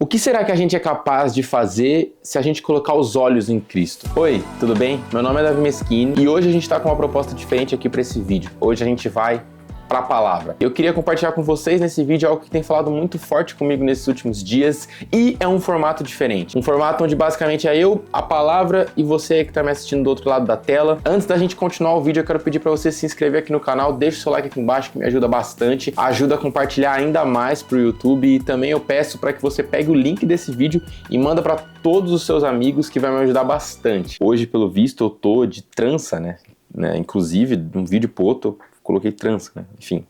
O que será que a gente é capaz de fazer se a gente colocar os olhos em Cristo? Oi, tudo bem? Meu nome é Davi Meschini e hoje a gente está com uma proposta diferente aqui para esse vídeo. Hoje a gente vai para a palavra. Eu queria compartilhar com vocês nesse vídeo algo que tem falado muito forte comigo nesses últimos dias e é um formato diferente. Um formato onde basicamente é eu, a palavra e você que está me assistindo do outro lado da tela. Antes da gente continuar o vídeo, eu quero pedir para você se inscrever aqui no canal, deixa o seu like aqui embaixo que me ajuda bastante, ajuda a compartilhar ainda mais para o YouTube e também eu peço para que você pegue o link desse vídeo e manda para todos os seus amigos que vai me ajudar bastante. Hoje, pelo visto, eu tô de trança, né? Inclusive, de um vídeo pro outro, coloquei trança, né? Enfim,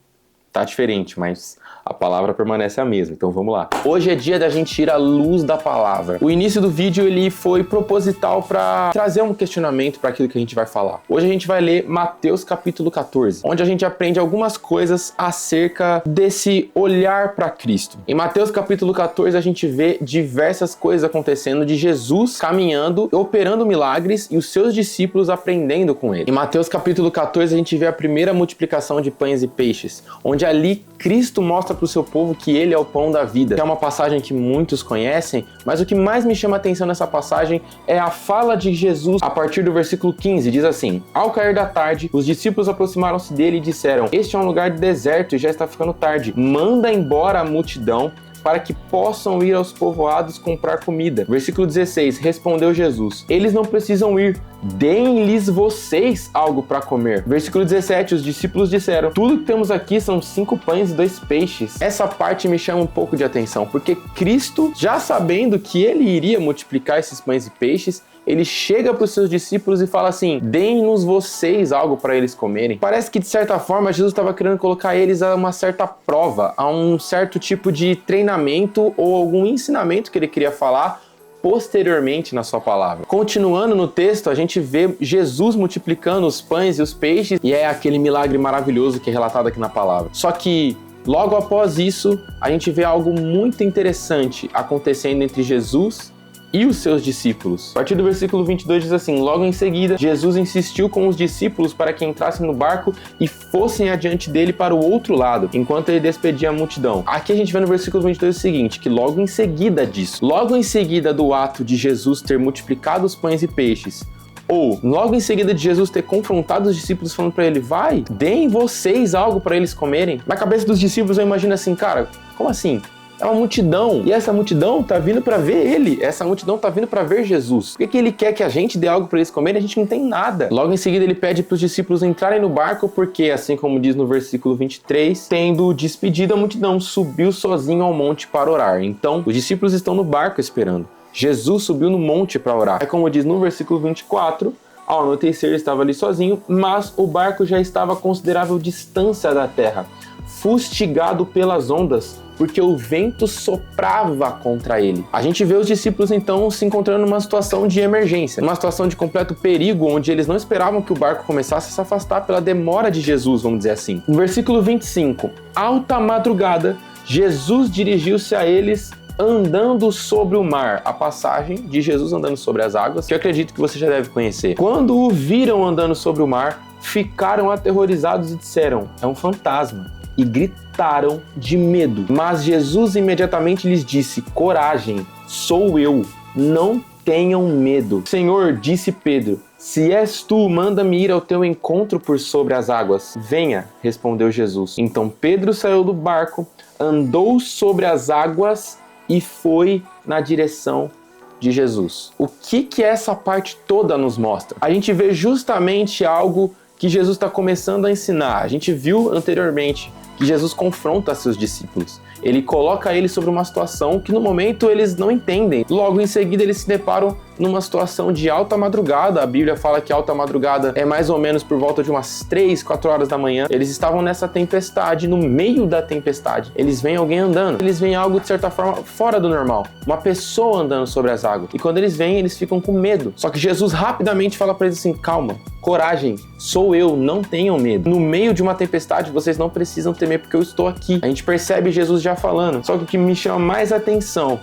tá diferente, mas a palavra permanece a mesma, então vamos lá. Hoje é dia da gente ir à luz da palavra. O início do vídeo ele foi proposital para trazer um questionamento para aquilo que a gente vai falar. Hoje a gente vai ler Mateus capítulo 14, onde a gente aprende algumas coisas acerca desse olhar para Cristo. Em Mateus capítulo 14 a gente vê diversas coisas acontecendo de Jesus caminhando, operando milagres e os seus discípulos aprendendo com ele. Em Mateus capítulo 14 a gente vê a primeira multiplicação de pães e peixes, onde ali Cristo mostra para o seu povo que ele é o pão da vida. É uma passagem que muitos conhecem, mas o que mais me chama a atenção nessa passagem é a fala de Jesus a partir do versículo 15. Diz assim: ao cair da tarde, os discípulos aproximaram-se dele e disseram: este é um lugar de deserto e já está ficando tarde. Manda embora a multidão para que possam ir aos povoados comprar comida. Versículo 16, respondeu Jesus: eles não precisam ir, deem-lhes vocês algo para comer. Versículo 17, os discípulos disseram: tudo que temos aqui são 5 pães e 2 peixes. Essa parte me chama um pouco de atenção, porque Cristo, já sabendo que ele iria multiplicar esses pães e peixes, ele chega para os seus discípulos e fala assim: deem-nos vocês algo para eles comerem. Parece que de certa forma Jesus estava querendo colocar eles a uma certa prova, a um certo tipo de treinamento ou algum ensinamento que ele queria falar posteriormente na sua palavra. Continuando no texto, a gente vê Jesus multiplicando os pães e os peixes e é aquele milagre maravilhoso que é relatado aqui na palavra. Só que logo após isso, a gente vê algo muito interessante acontecendo entre Jesus e os seus discípulos. A partir do versículo 22 diz assim: logo em seguida, Jesus insistiu com os discípulos para que entrassem no barco e fossem adiante dele para o outro lado, enquanto ele despedia a multidão. Aqui a gente vê no versículo 22 o seguinte, que logo em seguida disso, logo em seguida do ato de Jesus ter multiplicado os pães e peixes, ou logo em seguida de Jesus ter confrontado os discípulos falando para ele: vai, deem vocês algo para eles comerem. Na cabeça dos discípulos eu imagino assim: cara, como assim? É uma multidão, e essa multidão tá vindo para ver ele, essa multidão tá vindo para ver Jesus. Por que ele quer que a gente dê algo para eles comerem? A gente não tem nada. Logo em seguida ele pede para os discípulos entrarem no barco, porque assim como diz no versículo 23, tendo despedido a multidão, subiu sozinho ao monte para orar. Então os discípulos estão no barco esperando. Jesus subiu no monte para orar. É como diz no versículo 24, ao anoitecer ele estava ali sozinho, mas o barco já estava a considerável distância da terra, fustigado pelas ondas, porque o vento soprava contra ele. A gente vê os discípulos então se encontrando numa situação de emergência, numa situação de completo perigo, onde eles não esperavam que o barco começasse a se afastar pela demora de Jesus, vamos dizer assim. No versículo 25, alta madrugada, Jesus dirigiu-se a eles andando sobre o mar, a passagem de Jesus andando sobre as águas, que eu acredito que você já deve conhecer. Quando o viram andando sobre o mar, ficaram aterrorizados e disseram: é um fantasma. E gritaram de medo. Mas Jesus imediatamente lhes disse: coragem, sou eu, não tenham medo. Senhor, disse Pedro, se és tu, manda-me ir ao teu encontro por sobre as águas. Venha, respondeu Jesus. Então Pedro saiu do barco, andou sobre as águas e foi na direção de Jesus. O que essa parte toda nos mostra? A gente vê justamente algo que Jesus está começando a ensinar. A gente viu anteriormente que Jesus confronta seus discípulos. Ele coloca eles sobre uma situação que no momento eles não entendem. Logo em seguida eles se deparam numa situação de alta madrugada. A Bíblia fala que alta madrugada é mais ou menos por volta de umas 3, 4 horas da manhã. Eles estavam nessa tempestade, no meio da tempestade. Eles veem alguém andando. Eles veem algo de certa forma fora do normal. Uma pessoa andando sobre as águas. E quando eles veem, eles ficam com medo. Só que Jesus rapidamente fala para eles assim: calma, coragem, sou eu, não tenham medo. No meio de uma tempestade, vocês não precisam temer porque eu estou aqui. A gente percebe Jesus já falando. Só que o que me chama mais atenção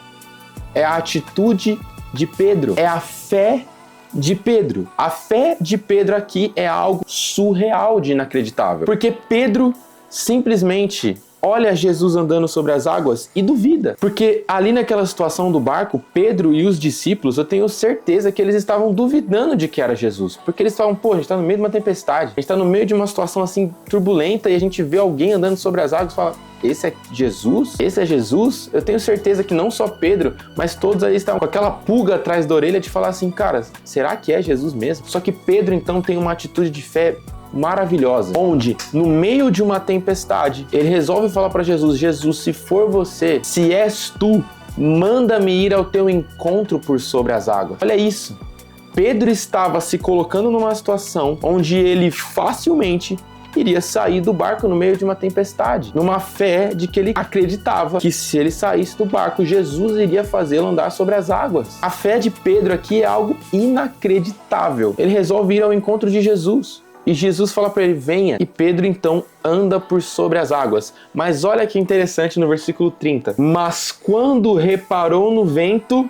é a atitude de Pedro, é a fé de Pedro. A fé de Pedro aqui é algo surreal de inacreditável, porque Pedro simplesmente olha Jesus andando sobre as águas e duvida. Porque ali naquela situação do barco, Pedro e os discípulos, eu tenho certeza que eles estavam duvidando de que era Jesus. Porque eles falam, pô, a gente tá no meio de uma tempestade, a gente tá no meio de uma situação assim turbulenta e a gente vê alguém andando sobre as águas e fala, esse é Jesus? Esse é Jesus? Eu tenho certeza que não só Pedro, mas todos ali estavam com aquela pulga atrás da orelha de falar assim, cara, será que é Jesus mesmo? Só que Pedro então tem uma atitude de fé maravilhosa, onde no meio de uma tempestade, ele resolve falar para Jesus, Jesus, se for você, se és tu, manda-me ir ao teu encontro por sobre as águas. Olha isso. Pedro estava se colocando numa situação onde ele facilmente iria sair do barco no meio de uma tempestade, numa fé de que ele acreditava que se ele saísse do barco, Jesus iria fazê-lo andar sobre as águas. A fé de Pedro aqui é algo inacreditável. Ele resolve ir ao encontro de Jesus. E Jesus fala para ele, venha. E Pedro então anda por sobre as águas. Mas olha que interessante no versículo 30. Mas quando reparou no vento,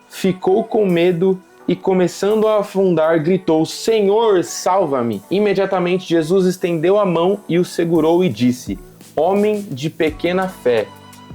ficou com medo e começando a afundar, gritou, Senhor, salva-me! Imediatamente Jesus estendeu a mão e o segurou e disse, homem de pequena fé,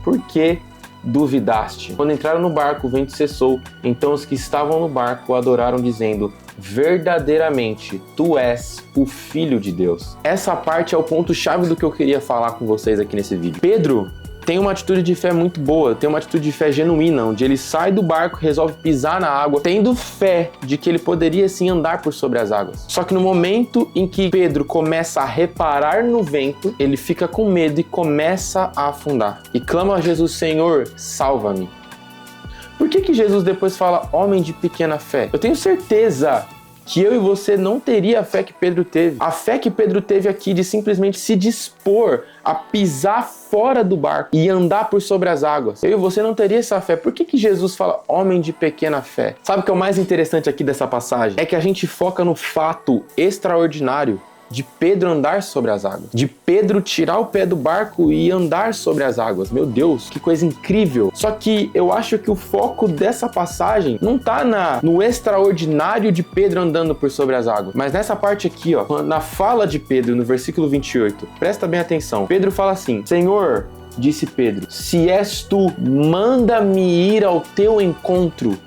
por que duvidaste? Quando entraram no barco, o vento cessou. Então os que estavam no barco o adoraram, dizendo, verdadeiramente, tu és o Filho de Deus. Essa parte é o ponto-chave do que eu queria falar com vocês aqui nesse vídeo. Pedro tem uma atitude de fé muito boa, tem uma atitude de fé genuína, onde ele sai do barco, resolve pisar na água, tendo fé de que ele poderia sim andar por sobre as águas. Só que no momento em que Pedro começa a reparar no vento, ele fica com medo e começa a afundar. E clama a Jesus, Senhor, salva-me. Por que Jesus depois fala, homem de pequena fé? Eu tenho certeza que eu e você não teria a fé que Pedro teve. A fé que Pedro teve aqui de simplesmente se dispor a pisar fora do barco e andar por sobre as águas. Eu e você não teria essa fé. Por que Jesus fala homem de pequena fé? Sabe o que é o mais interessante aqui dessa passagem? É que a gente foca no fato extraordinário de Pedro andar sobre as águas, de Pedro tirar o pé do barco e andar sobre as águas. Meu Deus, que coisa incrível! Só que eu acho que o foco dessa passagem não tá no extraordinário de Pedro andando por sobre as águas, mas nessa parte aqui, ó, na fala de Pedro, no versículo 28. Presta bem atenção. Pedro fala assim, Senhor, disse Pedro, se és tu, manda-me ir ao teu encontro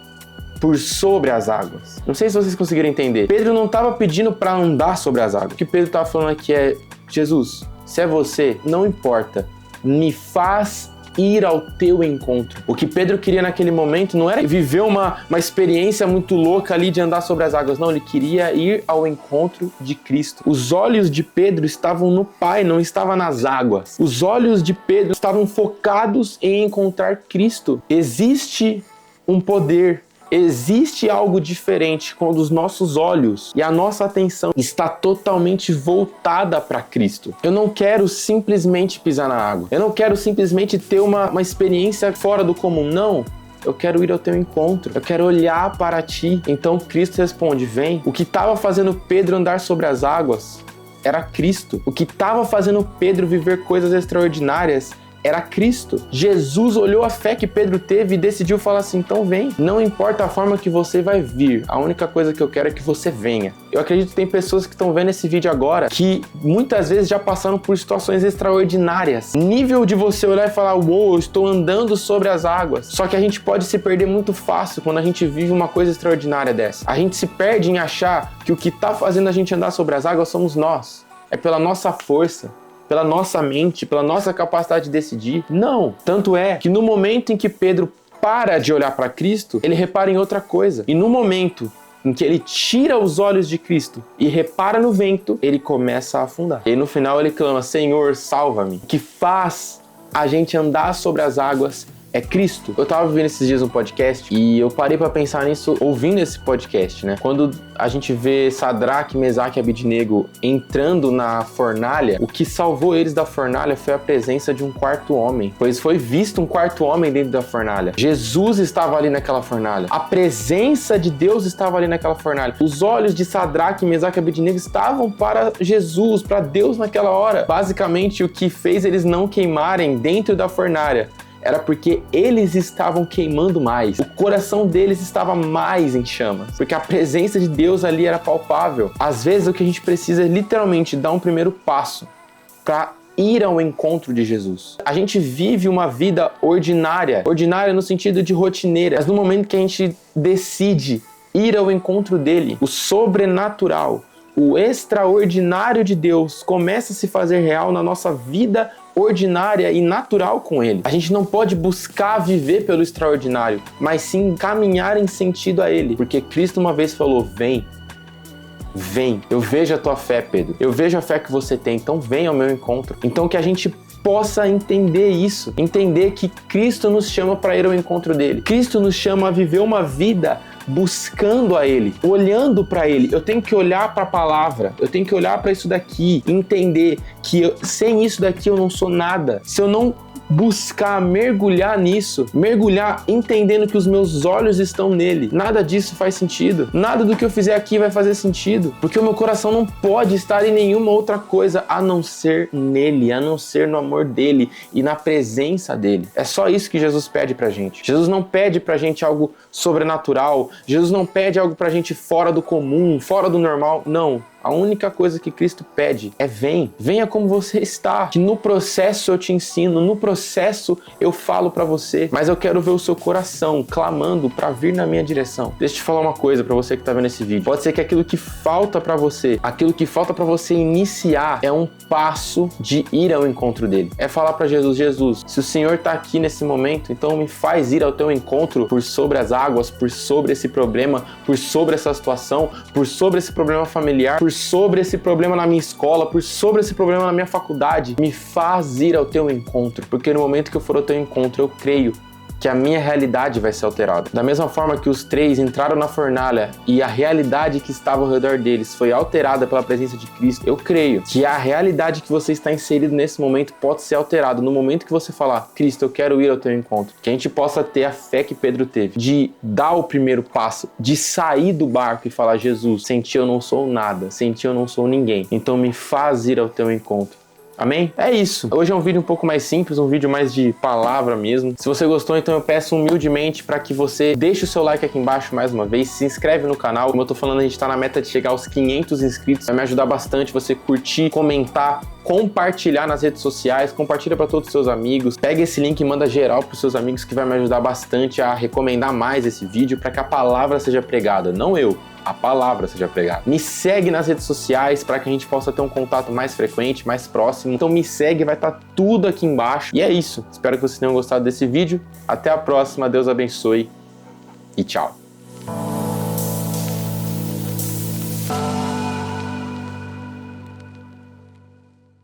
por sobre as águas. Não sei se vocês conseguiram entender. Pedro não estava pedindo para andar sobre as águas. O que Pedro estava falando aqui é, Jesus, se é você, não importa, me faz ir ao teu encontro. O que Pedro queria naquele momento não era viver uma experiência muito louca ali de andar sobre as águas, não, ele queria ir ao encontro de Cristo. Os olhos de Pedro estavam no Pai, não estavam nas águas. Os olhos de Pedro estavam focados em encontrar Cristo. Existe um poder, existe algo diferente quando os nossos olhos e a nossa atenção está totalmente voltada para Cristo. Eu não quero simplesmente pisar na água. Eu não quero simplesmente ter uma experiência fora do comum. Não. Eu quero ir ao teu encontro. Eu quero olhar para ti. Então Cristo responde, vem. O que estava fazendo Pedro andar sobre as águas era Cristo. O que estava fazendo Pedro viver coisas extraordinárias era Cristo. Jesus olhou a fé que Pedro teve e decidiu falar assim, então vem. Não importa a forma que você vai vir, a única coisa que eu quero é que você venha. Eu acredito que tem pessoas que estão vendo esse vídeo agora que muitas vezes já passaram por situações extraordinárias. Nível de você olhar e falar, uou, eu estou andando sobre as águas. Só que a gente pode se perder muito fácil quando a gente vive uma coisa extraordinária dessa. A gente se perde em achar que o que está fazendo a gente andar sobre as águas somos nós. É pela nossa força, pela nossa mente, pela nossa capacidade de decidir. Não. Tanto é que no momento em que Pedro para de olhar para Cristo, ele repara em outra coisa. E no momento em que ele tira os olhos de Cristo e repara no vento, ele começa a afundar. E no final ele clama, Senhor, salva-me. O que faz a gente andar sobre as águas é Cristo. Eu tava vendo esses dias um podcast e eu parei pra pensar nisso ouvindo esse podcast, né? Quando a gente vê Sadraque, Mesaque e Abednego entrando na fornalha, o que salvou eles da fornalha foi a presença de um quarto homem, pois foi visto um quarto homem dentro da fornalha. Jesus estava ali naquela fornalha. A presença de Deus estava ali naquela fornalha. Os olhos de Sadraque, Mesaque e Abednego estavam para Jesus, para Deus naquela hora. Basicamente, o que fez eles não queimarem dentro da fornalha era porque eles estavam queimando mais. O coração deles estava mais em chamas. Porque a presença de Deus ali era palpável. Às vezes o que a gente precisa é literalmente dar um primeiro passo para ir ao encontro de Jesus. A gente vive uma vida ordinária no sentido de rotineira, mas no momento que a gente decide ir ao encontro dele, o sobrenatural, o extraordinário de Deus começa a se fazer real na nossa vida ordinária e natural com ele. A gente não pode buscar viver pelo extraordinário, mas sim caminhar em sentido a ele, porque Cristo uma vez falou: vem, eu vejo a tua fé, Pedro, eu vejo a fé que você tem, então vem ao meu encontro. Então que a gente possa entender isso, entender que Cristo nos chama para ir ao encontro dele. Cristo nos chama a viver uma vida buscando a ele, olhando para ele. Eu tenho que olhar para a palavra, eu tenho que olhar para isso daqui, entender que sem isso daqui eu não sou nada. Se eu não buscar mergulhar nisso, mergulhar entendendo que os meus olhos estão nele, nada disso faz sentido. Nada do que eu fizer aqui vai fazer sentido, porque o meu coração não pode estar em nenhuma outra coisa a não ser nele, a não ser no amor dele e na presença dele. É só isso que Jesus pede pra gente. Jesus não pede pra gente algo sobrenatural, Jesus não pede algo pra gente fora do comum, fora do normal, não. A única coisa que Cristo pede é venha como você está, que no processo eu te ensino, no processo eu falo pra você, mas eu quero ver o seu coração clamando pra vir na minha direção. Deixa eu te falar uma coisa pra você que tá vendo esse vídeo. Pode ser que aquilo que falta pra você iniciar é um passo de ir ao encontro dele. É falar pra Jesus: Jesus, se o Senhor tá aqui nesse momento, então me faz ir ao teu encontro por sobre as águas, por sobre esse problema, por sobre essa situação, por sobre esse problema familiar, por sobre esse problema na minha escola, por sobre esse problema na minha faculdade. Me faz ir ao teu encontro, porque no momento que eu for ao teu encontro, eu creio que a minha realidade vai ser alterada. Da mesma forma que os três entraram na fornalha e a realidade que estava ao redor deles foi alterada pela presença de Cristo, eu creio que a realidade que você está inserido nesse momento pode ser alterada no momento que você falar: Cristo, eu quero ir ao teu encontro. Que a gente possa ter a fé que Pedro teve, de dar o primeiro passo, de sair do barco e falar: Jesus, sem ti eu não sou nada, sem ti eu não sou ninguém, então me faz ir ao teu encontro. Amém? É isso. Hoje é um vídeo um pouco mais simples, um vídeo mais de palavra mesmo. Se você gostou, então eu peço humildemente para que você deixe o seu like aqui embaixo mais uma vez, se inscreve no canal. Como eu tô falando, a gente tá na meta de chegar aos 500 inscritos. Vai me ajudar bastante você curtir, comentar, compartilhar nas redes sociais, compartilha para todos os seus amigos. Pega esse link e manda geral para os seus amigos, que vai me ajudar bastante a recomendar mais esse vídeo para que a palavra seja pregada, não eu. A palavra seja pregada. Me segue nas redes sociais para que a gente possa ter um contato mais frequente, mais próximo. Então me segue, vai estar tudo aqui embaixo. E é isso. Espero que vocês tenham gostado desse vídeo. Até a próxima. Deus abençoe e tchau.